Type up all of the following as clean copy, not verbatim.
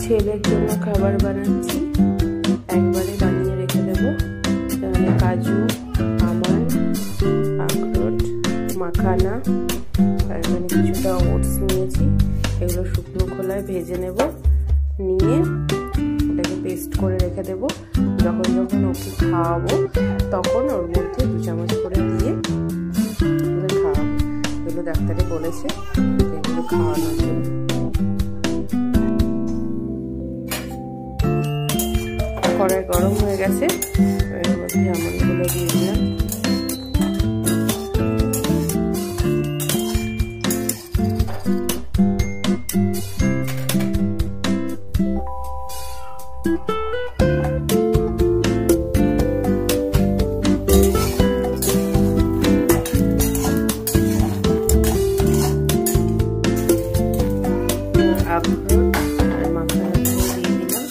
ছেলের জন্য খাবার বানাচ্ছি, একবারে বানিয়ে রেখে দেবো। এখানে কাজু, আমন্ড, আখরোট, মাখানা আর এখানে কিছুটা ওটস নিয়েছি। এগুলো শুকনো খোলায় ভেজে নেব, নিয়ে এটাকে পেস্ট করে রেখে দেবো। যখন যখন ওকে খাওয়াবো তখন ওর মধ্যে 2 চামচ করে দিয়ে ওকে খাওয়াবো। এগুলো ডাক্তারে বলেছে এগুলো খাওয়ানোর জন্য। কড়াই গরম হয়ে গেছে, এর মধ্যে আমন্ডগুলো দিয়ে দিলাম। আখরোট আর মাখানাগুলো দিয়ে দিলাম।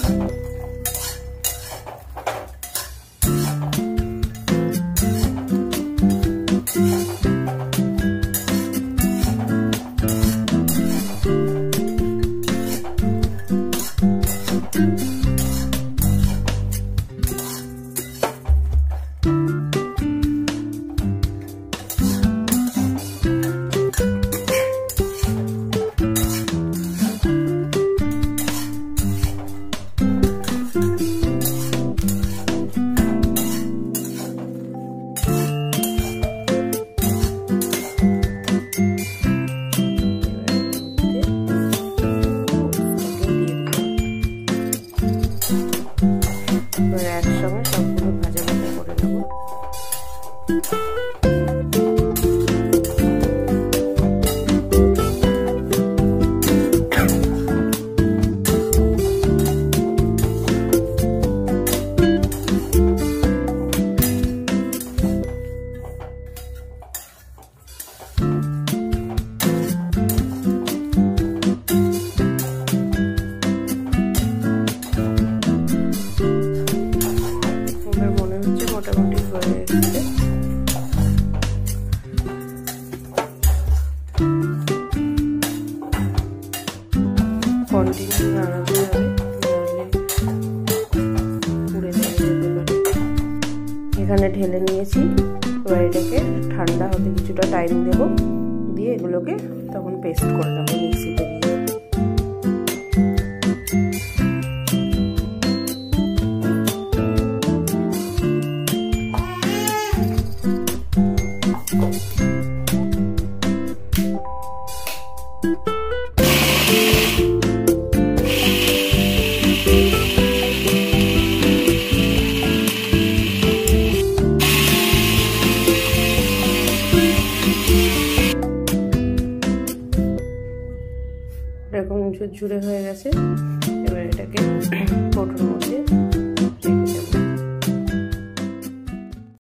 একসঙ্গে সবগুলো ভাজা ভাজা করে নেব। মোটামুটি হয়ে গেছে। কন্টিনিউ নাড়াতে হবে, নাড়লে পুড়ে যেতে পারে। এখানে ঢেলে নিয়েছি, এবার এটাকে ঠান্ডা হতে কিছুটা টাইম দেব, দিয়ে এগুলোকে তখন পেস্ট করে নেবো মিক্সিতে দিয়ে। এরকম ঝুরঝুরে হয়ে গেছে, এবার এটাকে কৌটোর মধ্যে